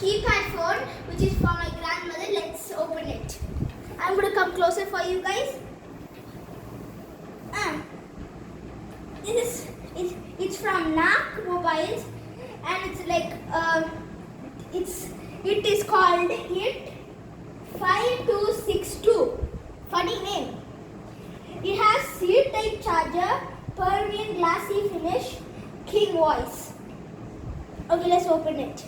keypad phone which is for my grandmother. Let's open it. I'm going to come closer for you guys. It's from NAC Mobiles, and it's like it is called Hit 5262. Funny name. It has C-type charger, Permian glassy finish, King voice. Okay, let's open it.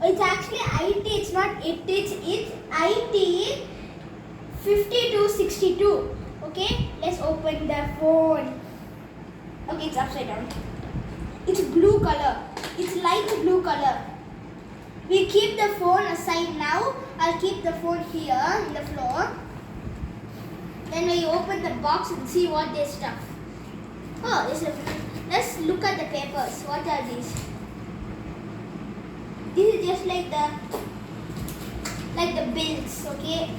It's actually IT. It's not it. It's IT 5262. Okay, let's open the phone. Okay, it's upside down. It's blue color. It's light blue color. We keep the phone aside now. I'll keep the phone here in the floor. Then we open the box and see what they stuff. Oh, let's look at the papers. What are these? This is just like the bills, okay?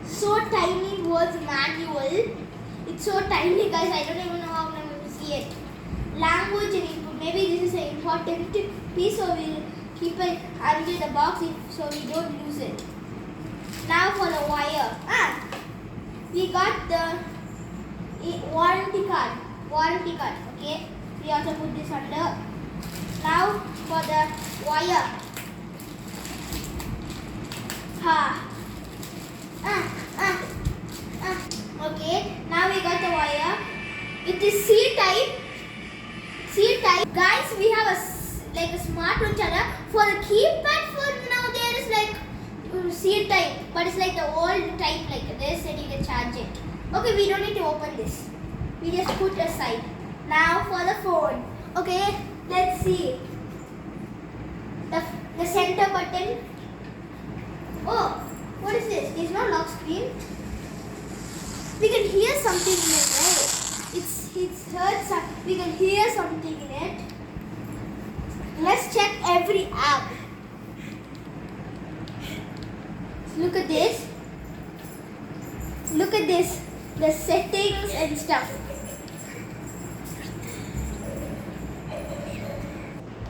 So tiny was manual. It's so tiny, guys. I don't even know how I'm going to see it. Language and input. Maybe this is an important piece, so we'll keep it under the box so we don't lose it. Now for the wire. We got the warranty card. Okay. We also put this under. Now for the wire. Okay, now we got the wire. It is C-type. Guys, we have a smartphone charger. For the keypad phone now there is like C-type, but it's like the old type like this, and you can charge it. Okay, we don't need to open this. We just put it aside. Now for the phone. Okay, let's see. The center button. Oh, what is this? There's no lock screen. We can hear something in it, right? It's heard something. We can hear something in it. Let's check every app. Look at this. Look at this. The settings and stuff.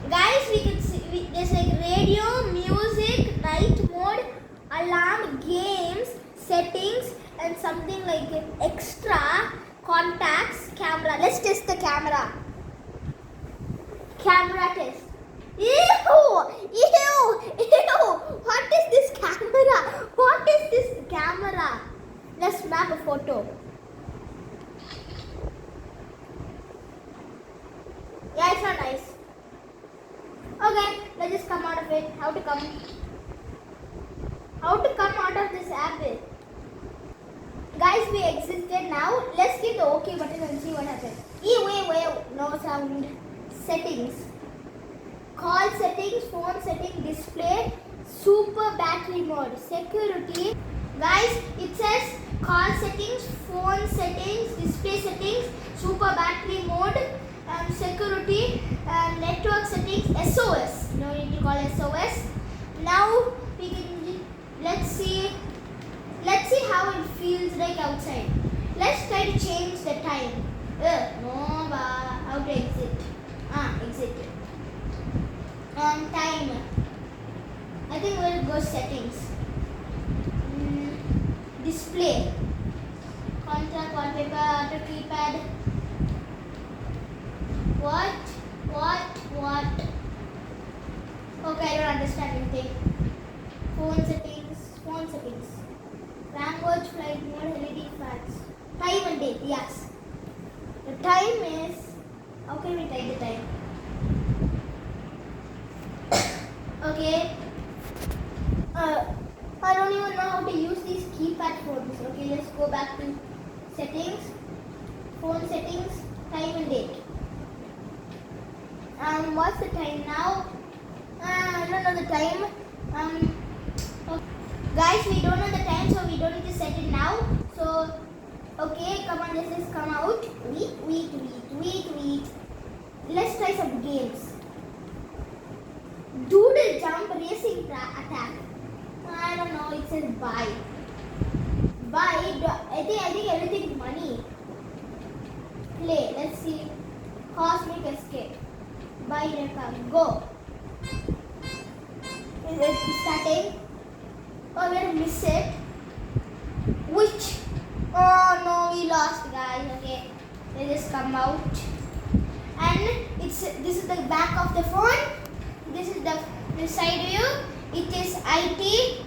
Guys, we can see there's like radio, music, night mode, alarm, games, settings, and something like extra, contacts, camera. Let's test the camera. Camera test. Ew! What is this camera? Let's snap a photo. Yeah, it's not nice. Okay, let's just come out of it. How to come out of this app? Guys, we exited now. Let's hit the OK button and see what happens. Wait, no sound. Settings. Call settings, phone setting, display, super battery mode, security. Guys, it says call settings, phone settings, display settings, super battery mode, security, network settings, SOS. No need to call SOS. Now we can let's see how it feels like outside. Let's try to change the time. How to exit? Exit. Time. I think we'll go settings. Display. Contract, wallpaper, auto keypad. What? Okay, I don't understand anything. Phone settings. Language, flight mode, LED flags. Time and date, yes. The time is, how can we type the time? Okay. I don't even know how to use these keypad phones. Okay, let's go back to settings. Phone settings, time and date. What's the time now? I don't know the time. Okay. Guys, we don't know the time, so we don't need to set it now. So, okay, come on, let's just come out. Wait. Let's try some games. Doodle jump racing attack. I don't know. It says buy. I think everything is money. Play. Let's see. Cosmic escape. By Rekha. Go. Is it starting? Oh, we're gonna miss it. Which? Oh no, we lost, guys. Okay, they just come out, and this is the back of the phone. This is the side view. It is IT